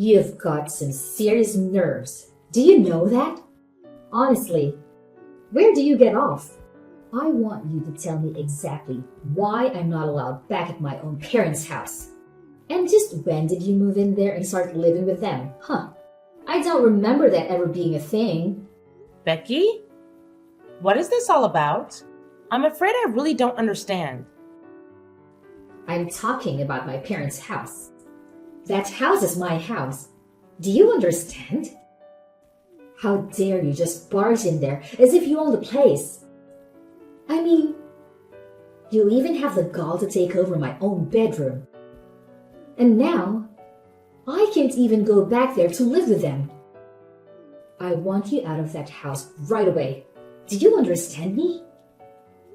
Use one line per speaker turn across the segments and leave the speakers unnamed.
You've got some serious nerves. Do you know that? Honestly, where do you get off? I want you to tell me exactly why I'm not allowed back at my own parents' house. And just when did you move in there and start living with them? Huh. I don't remember that ever being a thing.
Becky? What is this all about? I'm afraid I really don't understand.
I'm talking about my parents' house. That house is my house. Do you understand? How dare you just barge in there as if you own the place? I mean, you even have the gall to take over my own bedroom. And now, I can't even go back there to live with them. I want you out of that house right away. Do you understand me?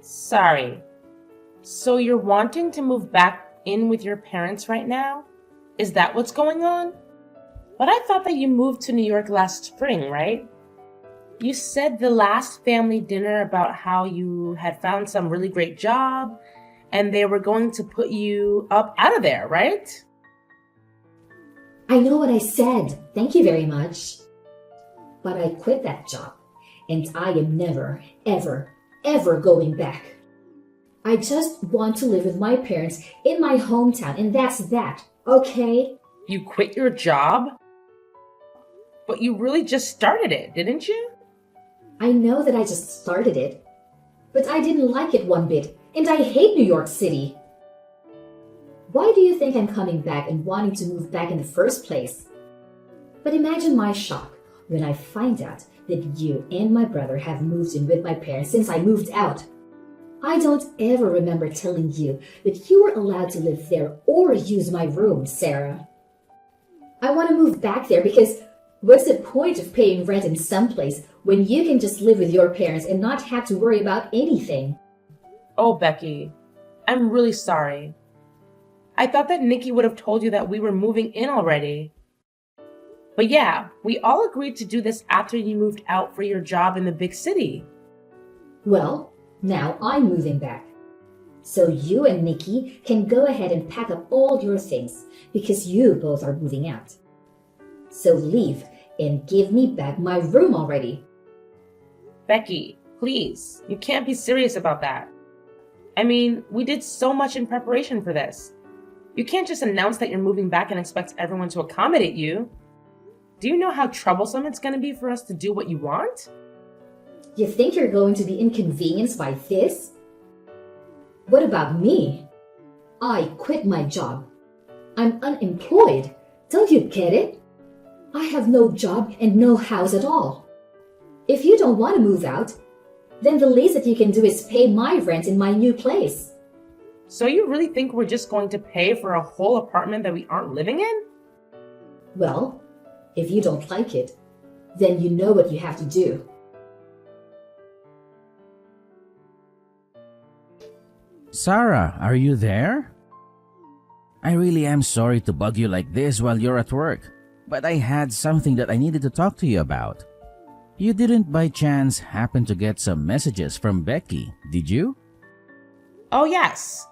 Sorry. So you're wanting to move back in with your parents right now? Is that what's going on? But I thought that you moved to New York last spring, right? You said the last family dinner about how you had found some really great job and they were going to put you up out of there, right?
I know what I said. Thank you very much. But I quit that job, and I am never, ever, ever going back. I just want to live with my parents in my hometown, and that's that, okay?
You quit your job? But you really just started it, didn't you?
I know that I just started it, but I didn't like it one bit, and I hate New York City. Why do you think I'm coming back and wanting to move back in the first place? But imagine my shock when I find out that you and my brother have moved in with my parents since I moved out. I don't ever remember telling you that you were allowed to live there or use my room, Sarah. I want to move back there because what's the point of paying rent in some place when you can just live with your parents and not have to worry about anything?
Oh, Becky, I'm really sorry. I thought that Nikki would have told you that we were moving in already. But yeah, we all agreed to do this after you moved out for your job in the big city.
Well, now I'm moving back. So you and Nikki can go ahead and pack up all your things because you both are moving out. So leave and give me back my room already.
Becky, please, you can't be serious about that. I mean, we did so much in preparation for this. You can't just announce that you're moving back and expect everyone to accommodate you. Do you know how troublesome it's going to be for us to do what you want?
You think you're going to be inconvenienced by this? What about me? I quit my job. I'm unemployed. Don't you get it? I have no job and no house at all. If you don't want to move out, then the least that you can do is pay my rent in my new place.
So you really think we're just going to pay for a whole apartment that we aren't living in?
Well, if you don't like it, then you know what you have to do.
Sarah, are you there? I really am sorry to bug you like this while you're at work, but I had something that I needed to talk to you about. You didn't by chance happen to get some messages from Becky, did you?
Oh yes.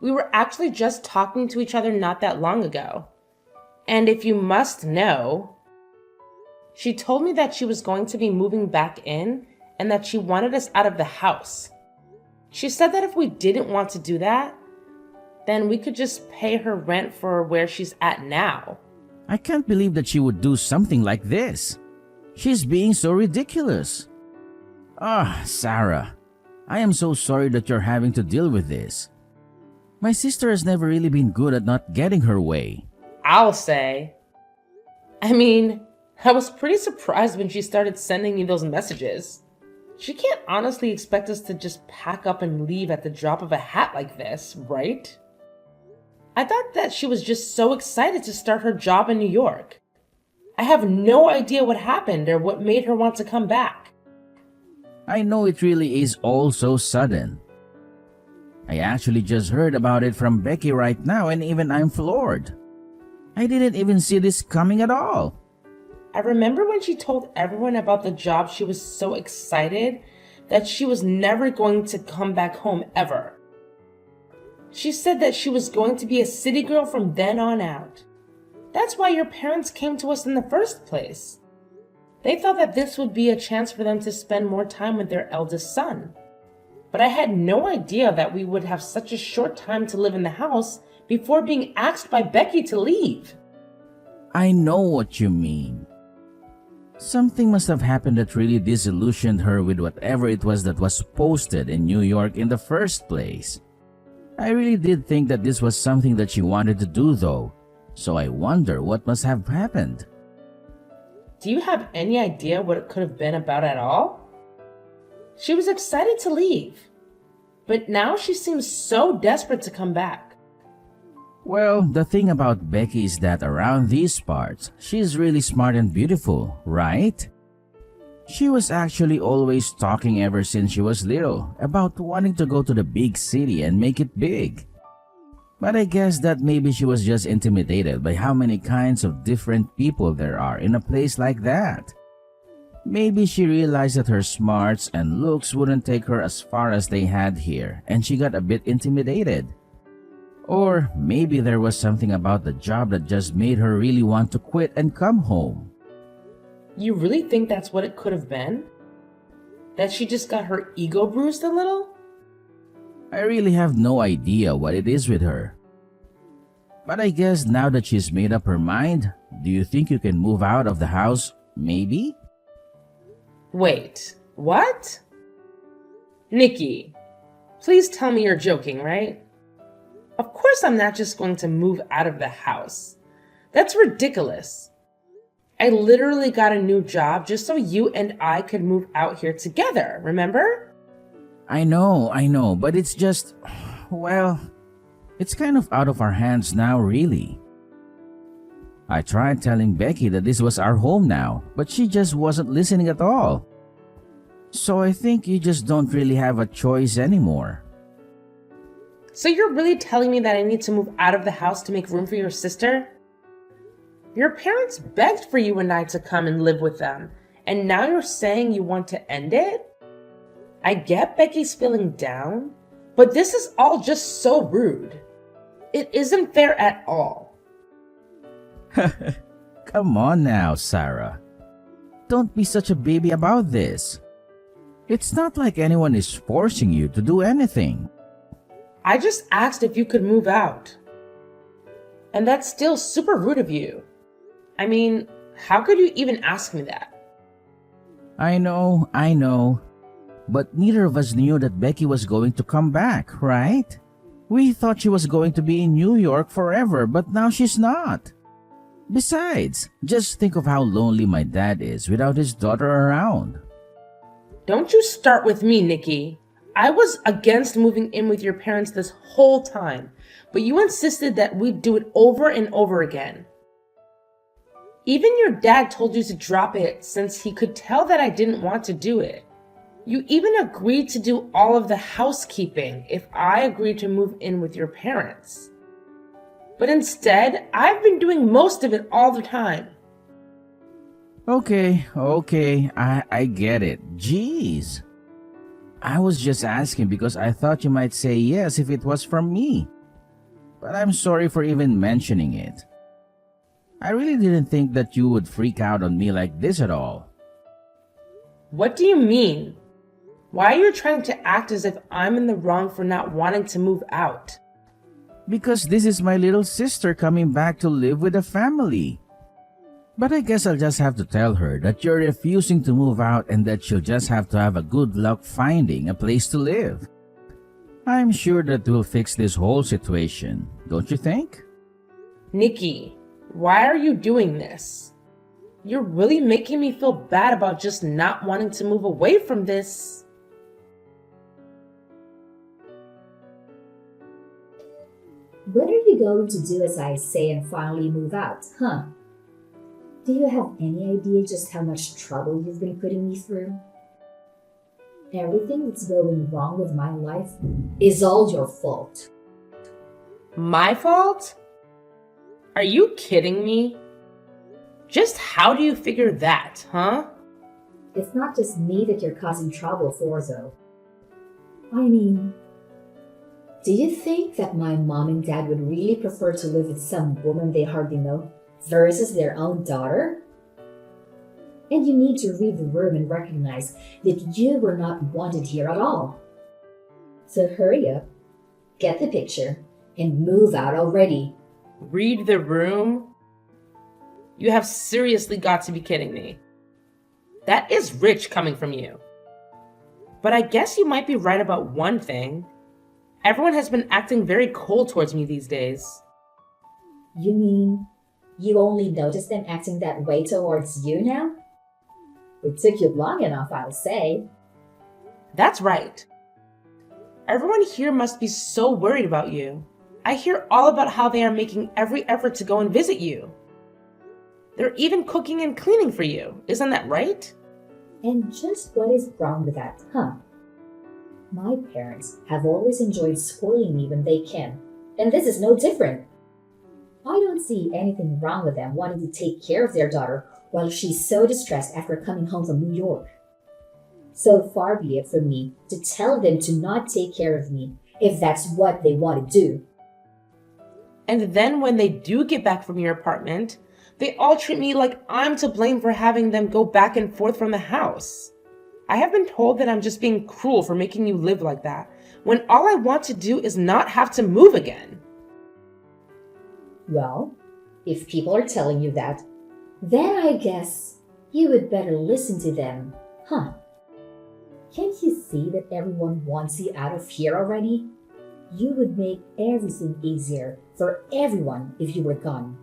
We were actually just talking to each other not that long ago. And if you must know, she told me that she was going to be moving back in and that she wanted us out of the house. She said that if we didn't want to do that, then we could just pay her rent for where she's at now.
I can't believe that she would do something like this. She's being so ridiculous. Sarah, I am so sorry that you're having to deal with this. My sister has never really been good at not getting her way.
I'll say. I mean, I was pretty surprised when she started sending me those messages. She can't honestly expect us to just pack up and leave at the drop of a hat like this, right? I thought that she was just so excited to start her job in New York. I have no idea what happened or what made her want to come back.
I know it really is all so sudden. I actually just heard about it from Becky right now and even I'm floored. I didn't even see this coming at all.
I remember when she told everyone about the job, she was so excited that she was never going to come back home ever. She said that she was going to be a city girl from then on out. That's why your parents came to us in the first place. They thought that this would be a chance for them to spend more time with their eldest son. But I had no idea that we would have such a short time to live in the house before being asked by Becky to leave.
I know what you mean. Something must have happened that really disillusioned her with whatever it was that was posted in New York in the first place. I really did think that this was something that she wanted to do though, so I wonder what must have happened.
Do you have any idea what it could have been about at all? She was excited to leave, but now she seems so desperate to come back.
Well, the thing about Becky is that around these parts, she's really smart and beautiful, right? She was actually always talking ever since she was little about wanting to go to the big city and make it big. But I guess that maybe she was just intimidated by how many kinds of different people there are in a place like that. Maybe she realized that her smarts and looks wouldn't take her as far as they had here, and she got a bit intimidated. Or maybe there was something about the job that just made her really want to quit and come home.
You really think that's what it could have been? That she just got her ego bruised a little?
I really have no idea what it is with her. But I guess now that she's made up her mind, do you think you can move out of the house, maybe?
Wait, what? Nikki, please tell me you're joking, right? Of course I'm not just going to move out of the house. That's ridiculous. I literally got a new job just so you and I could move out here together, remember?
I know, but it's just, well, it's kind of out of our hands now, really. I tried telling Becky that this was our home now, but she just wasn't listening at all. So I think you just don't really have a choice anymore.
So you're really telling me that I need to move out of the house to make room for your sister? Your parents begged for you and I to come and live with them, and now you're saying you want to end it? I get Becky's feeling down, but this is all just so rude. It isn't fair at all.
Come on now, Sarah. Don't be such a baby about this. It's not like anyone is forcing you to do anything.
I just asked if you could move out. And that's still super rude of you. I mean, how could you even ask me that?
I know. But neither of us knew that Becky was going to come back, right? We thought she was going to be in New York forever, but now she's not. Besides, just think of how lonely my dad is without his daughter around.
Don't you start with me, Nikki. I was against moving in with your parents this whole time, but you insisted that we'd do it over and over again. Even your dad told you to drop it since he could tell that I didn't want to do it. You even agreed to do all of the housekeeping if I agreed to move in with your parents. But instead, I've been doing most of it all the time.
Okay, I get it. Jeez. I was just asking because I thought you might say yes if it was from me. But I'm sorry for even mentioning it. I really didn't think that you would freak out on me like this at all.
What do you mean? Why are you trying to act as if I'm in the wrong for not wanting to move out?
Because this is my little sister coming back to live with the family. But I guess I'll just have to tell her that you're refusing to move out and that she'll just have to have a good luck finding a place to live. I'm sure that will fix this whole situation, don't you think?
Nikki, why are you doing this? You're really making me feel bad about just not wanting to move away from this.
When are you going to do as I say and finally move out, huh? Do you have any idea just how much trouble you've been putting me through? Everything that's going wrong with my life is all your fault.
My fault? Are you kidding me? Just how do you figure that, huh?
It's not just me that you're causing trouble for, though. I mean, do you think that my mom and dad would really prefer to live with some woman they hardly know versus their own daughter? And you need to read the room and recognize that you were not wanted here at all. So hurry up, get the picture, and move out already.
Read the room? You have seriously got to be kidding me. That is rich coming from you. But I guess you might be right about one thing. Everyone has been acting very cold towards me these days.
You mean you only notice them acting that way towards you now? It took you long enough, I'll say.
That's right. Everyone here must be so worried about you. I hear all about how they are making every effort to go and visit you. They're even cooking and cleaning for you. Isn't that right?
And just what is wrong with that, huh? My parents have always enjoyed spoiling me when they can, and this is no different. I don't see anything wrong with them wanting to take care of their daughter while she's so distressed after coming home from New York. So far be it from me to tell them to not take care of me if that's what they want to do.
And then when they do get back from your apartment, they all treat me like I'm to blame for having them go back and forth from the house. I have been told that I'm just being cruel for making you live like that, when all I want to do is not have to move again.
Well, if people are telling you that, then I guess you would better listen to them, huh? Can't you see that everyone wants you out of here already? You would make everything easier for everyone if you were gone.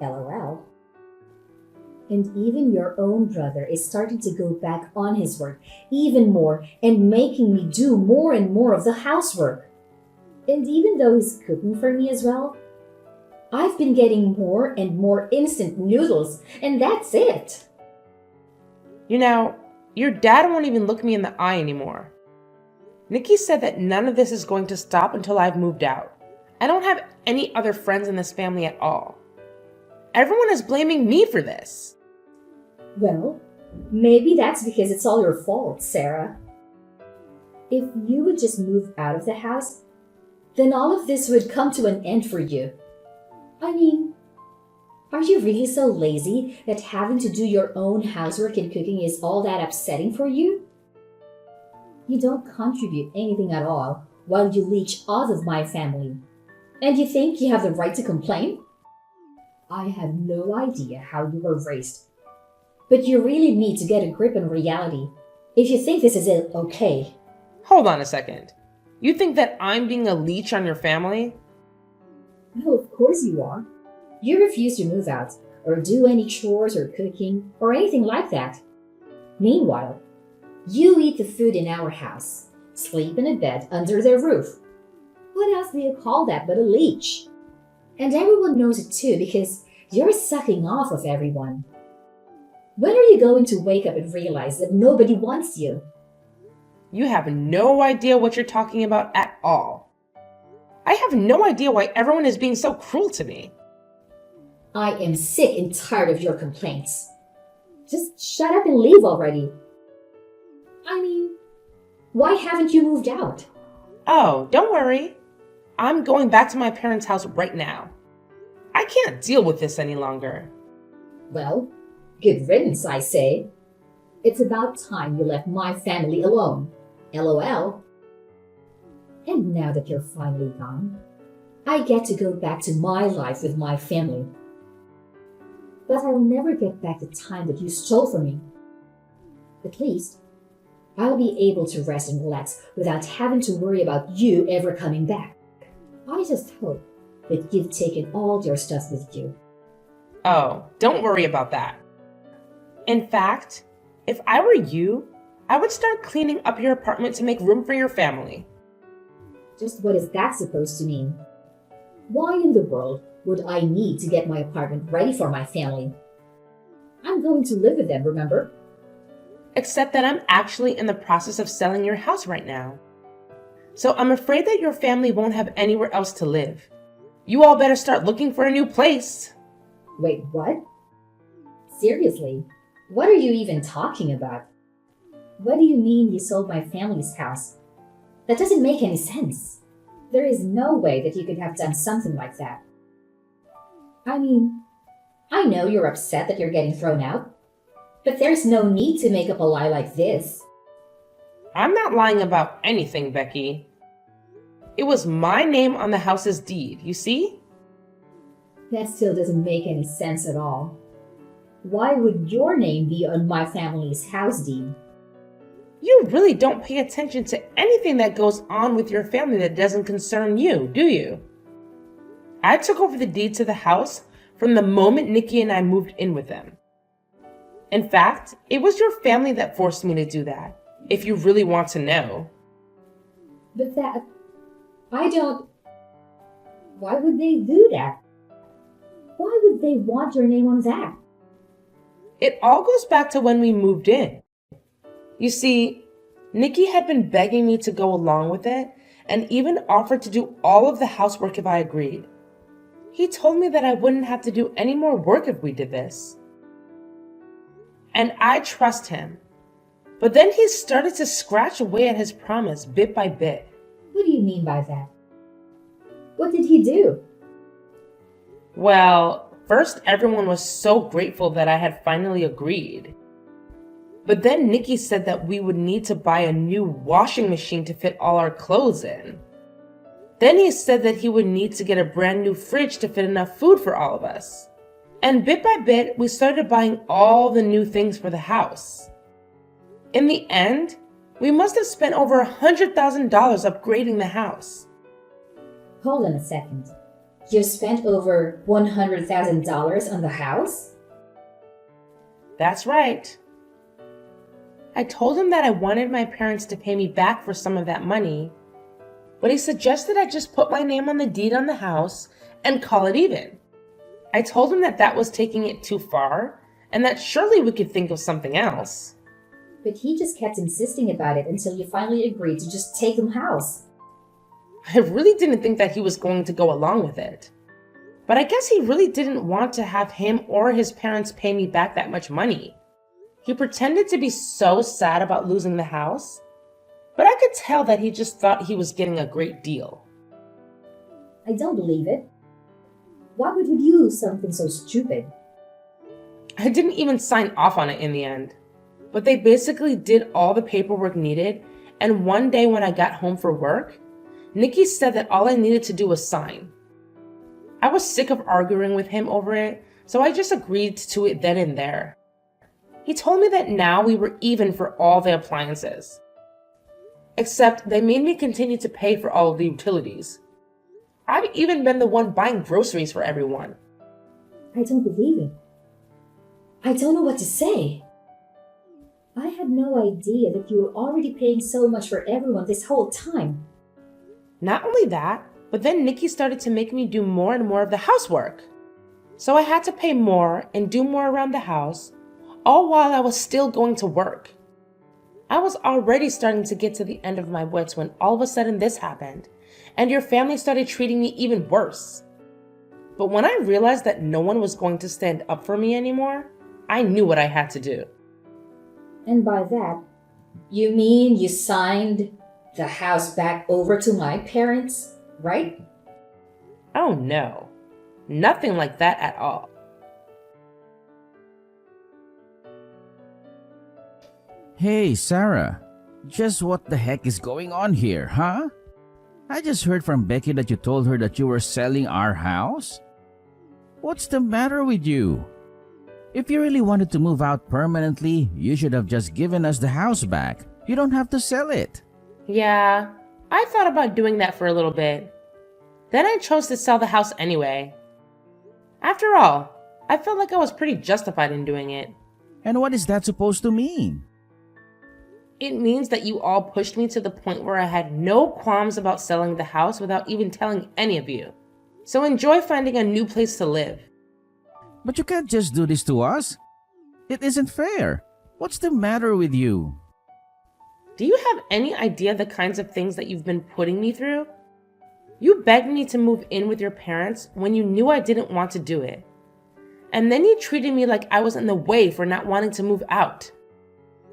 LOL. And even your own brother is starting to go back on his work even more and making me do more and more of the housework. And even though he's cooking for me as well, I've been getting more and more instant noodles, and that's it.
You know, your dad won't even look me in the eye anymore. Nikki said that none of this is going to stop until I've moved out. I don't have any other friends in this family at all. Everyone is blaming me for this.
Well, maybe that's because it's all your fault, Sarah. If you would just move out of the house, then all of this would come to an end for you. I mean, are you really so lazy that having to do your own housework and cooking is all that upsetting for you? You don't contribute anything at all while you leech off of my family. And you think you have the right to complain? I have no idea how you were raised. But you really need to get a grip on reality if you think this is okay.
Hold on a second. You think that I'm being a leech on your family?
No, of course you are. You refuse to move out, or do any chores or cooking, or anything like that. Meanwhile, you eat the food in our house, sleep in a bed under their roof. What else do you call that but a leech? And everyone knows it too because you're sucking off of everyone. When are you going to wake up and realize that nobody wants you?
You have no idea what you're talking about at all. I have no idea why everyone is being so cruel to me.
I am sick and tired of your complaints. Just shut up and leave already. I mean, why haven't you moved out?
Oh, don't worry. I'm going back to my parents' house right now. I can't deal with this any longer.
Well, good riddance, I say. It's about time you left my family alone. LOL. And now that you're finally gone, I get to go back to my life with my family. But I'll never get back the time that you stole from me. At least, I'll be able to rest and relax without having to worry about you ever coming back. I just hope that you've taken all your stuff with you.
Oh, don't worry about that. In fact, if I were you, I would start cleaning up your apartment to make room for your family.
Just what is that supposed to mean? Why in the world would I need to get my apartment ready for my family? I'm going to live with them, remember?
Except that I'm actually in the process of selling your house right now. So I'm afraid that your family won't have anywhere else to live. You all better start looking for a new place.
Wait, what? Seriously, what are you even talking about? What do you mean you sold my family's house? That doesn't make any sense. There is no way that you could have done something like that. I mean, I know you're upset that you're getting thrown out, but there's no need to make up a lie like this.
I'm not lying about anything, Becky. It was my name on the house's deed, you see?
That still doesn't make any sense at all. Why would your name be on my family's house deed?
You really don't pay attention to anything that goes on with your family that doesn't concern you, do you? I took over the deed to the house from the moment Nikki and I moved in with them. In fact, it was your family that forced me to do that, if you really want to know.
But I don't... Why would they do that? Why would they want your name on that?
It all goes back to when we moved in. You see, Nikki had been begging me to go along with it and even offered to do all of the housework if I agreed. He told me that I wouldn't have to do any more work if we did this. And I trust him. But then he started to scratch away at his promise bit by bit.
What do you mean by that? What did he do?
Well, first everyone was so grateful that I had finally agreed. But then Nikki said that we would need to buy a new washing machine to fit all our clothes in. Then he said that he would need to get a brand new fridge to fit enough food for all of us. And bit by bit, we started buying all the new things for the house. In the end, we must have spent over $100,000 upgrading the house.
Hold on a second. You spent over $100,000 on the house?
That's right. I told him that I wanted my parents to pay me back for some of that money, but he suggested I just put my name on the deed on the house and call it even. I told him that that was taking it too far and that surely we could think of something else.
But he just kept insisting about it until you finally agreed to just take the house.
I really didn't think that he was going to go along with it. But I guess he really didn't want to have him or his parents pay me back that much money. He pretended to be so sad about losing the house, but I could tell that he just thought he was getting a great deal.
I don't believe it. Why would you do something so stupid?
I didn't even sign off on it in the end, but they basically did all the paperwork needed, and one day when I got home for work, Nikki said that all I needed to do was sign. I was sick of arguing with him over it, so I just agreed to it then and there. He told me that now we were even for all the appliances. Except they made me continue to pay for all of the utilities. I've even been the one buying groceries for everyone.
I don't believe it. I don't know what to say. I had no idea that you were already paying so much for everyone this whole time.
Not only that, but then Nikki started to make me do more and more of the housework. So I had to pay more and do more around the house, all while I was still going to work. I was already starting to get to the end of my wits when all of a sudden this happened, and your family started treating me even worse. But when I realized that no one was going to stand up for me anymore, I knew what I had to do.
And by that, you mean you signed the house back over to my parents, right?
Oh no, nothing like that at all.
Hey, Sarah. Just what the heck is going on here, huh? I just heard from Becky that you told her that you were selling our house. What's the matter with you? If you really wanted to move out permanently, you should have just given us the house back. You don't have to sell it.
Yeah, I thought about doing that for a little bit. Then I chose to sell the house anyway. After all, I felt like I was pretty justified in doing it.
And what is that supposed to mean?
It means that you all pushed me to the point where I had no qualms about selling the house without even telling any of you. So enjoy finding a new place to live.
But you can't just do this to us. It isn't fair. What's the matter with you?
Do you have any idea the kinds of things that you've been putting me through? You begged me to move in with your parents when you knew I didn't want to do it. And then you treated me like I was in the way for not wanting to move out.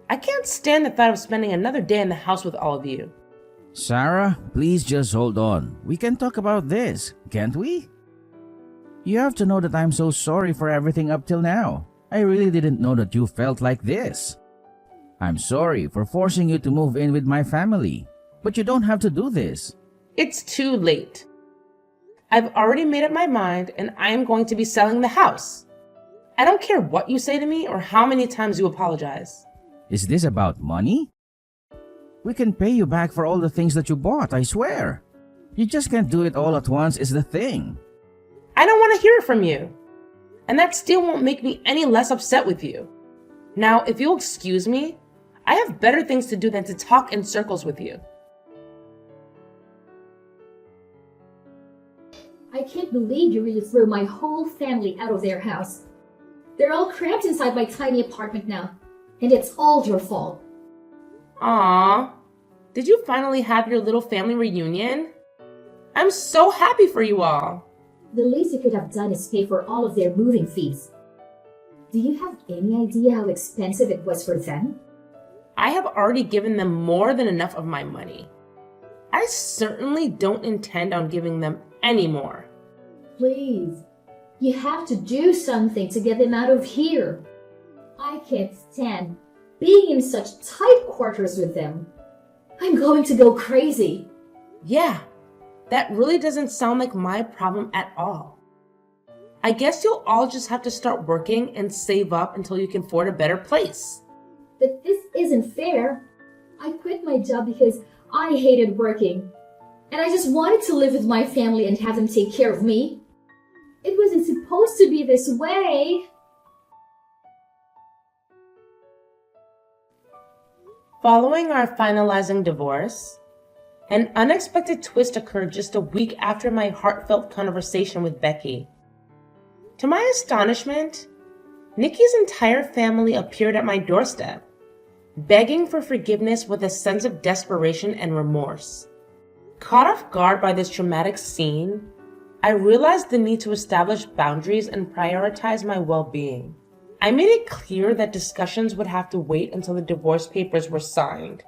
I can't stand the thought of spending another day in the house with all of you.
Sarah, please just hold on. We can talk about this, can't we? You have to know that I'm so sorry for everything up till now. I really didn't know that you felt like this. I'm sorry for forcing you to move in with my family, but you don't have to do this.
It's too late. I've already made up my mind and I am going to be selling the house. I don't care what you say to me or how many times you apologize.
Is this about money? We can pay you back for all the things that you bought, I swear. You just can't do it all at once is the thing.
I don't want to hear it from you. And that still won't make me any less upset with you. Now, if you'll excuse me, I have better things to do than to talk in circles with you.
I can't believe you really threw my whole family out of their house. They're all cramped inside my tiny apartment now, and it's all your fault.
Aww, did you finally have your little family reunion? I'm so happy for you all.
The least you could have done is pay for all of their moving fees. Do you have any idea how expensive it was for them?
I have already given them more than enough of my money. I certainly don't intend on giving them any more.
Please, you have to do something to get them out of here. I can't stand being in such tight quarters with them. I'm going to go crazy.
Yeah, that really doesn't sound like my problem at all. I guess you'll all just have to start working and save up until you can afford a better place.
But this isn't fair. I quit my job because I hated working. And I just wanted to live with my family and have them take care of me. It wasn't supposed to be this way.
Following our finalizing divorce, an unexpected twist occurred just a week after my heartfelt conversation with Becky. To my astonishment, Nikki's entire family appeared at my doorstep, begging for forgiveness with a sense of desperation and remorse. Caught off guard by this traumatic scene, I realized the need to establish boundaries and prioritize my well-being. I made it clear that discussions would have to wait until the divorce papers were signed,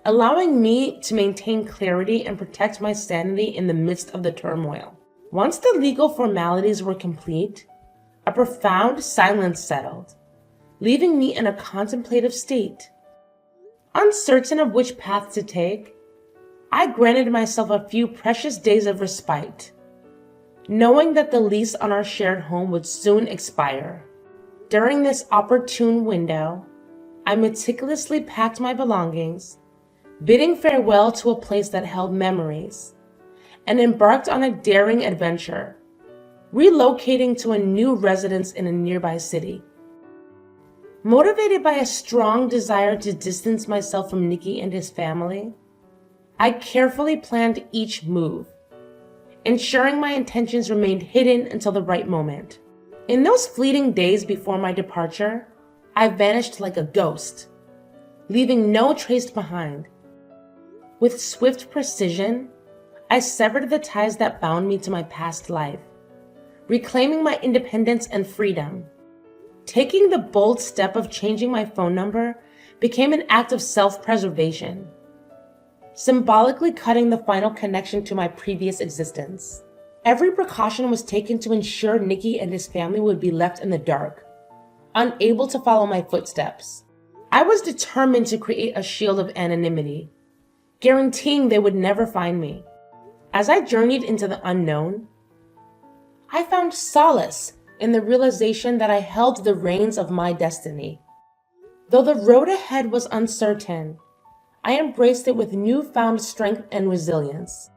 allowing me to maintain clarity and protect my sanity in the midst of the turmoil. Once the legal formalities were complete, a profound silence settled, leaving me in a contemplative state. Uncertain of which path to take, I granted myself a few precious days of respite, knowing that the lease on our shared home would soon expire. During this opportune window, I meticulously packed my belongings, bidding farewell to a place that held memories, and embarked on a daring adventure, relocating to a new residence in a nearby city. Motivated by a strong desire to distance myself from Nikki and his family, I carefully planned each move, ensuring my intentions remained hidden until the right moment. In those fleeting days before my departure, I vanished like a ghost, leaving no trace behind. With swift precision, I severed the ties that bound me to my past life, reclaiming my independence and freedom. Taking the bold step of changing my phone number became an act of self-preservation, symbolically cutting the final connection to my previous existence. Every precaution was taken to ensure Nikki and his family would be left in the dark, unable to follow my footsteps. I was determined to create a shield of anonymity, guaranteeing they would never find me. As I journeyed into the unknown, I found solace in the realization that I held the reins of my destiny. Though the road ahead was uncertain, I embraced it with newfound strength and resilience.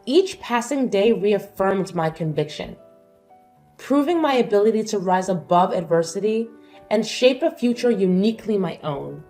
Each passing day reaffirmed my conviction, proving my ability to rise above adversity and shape a future uniquely my own.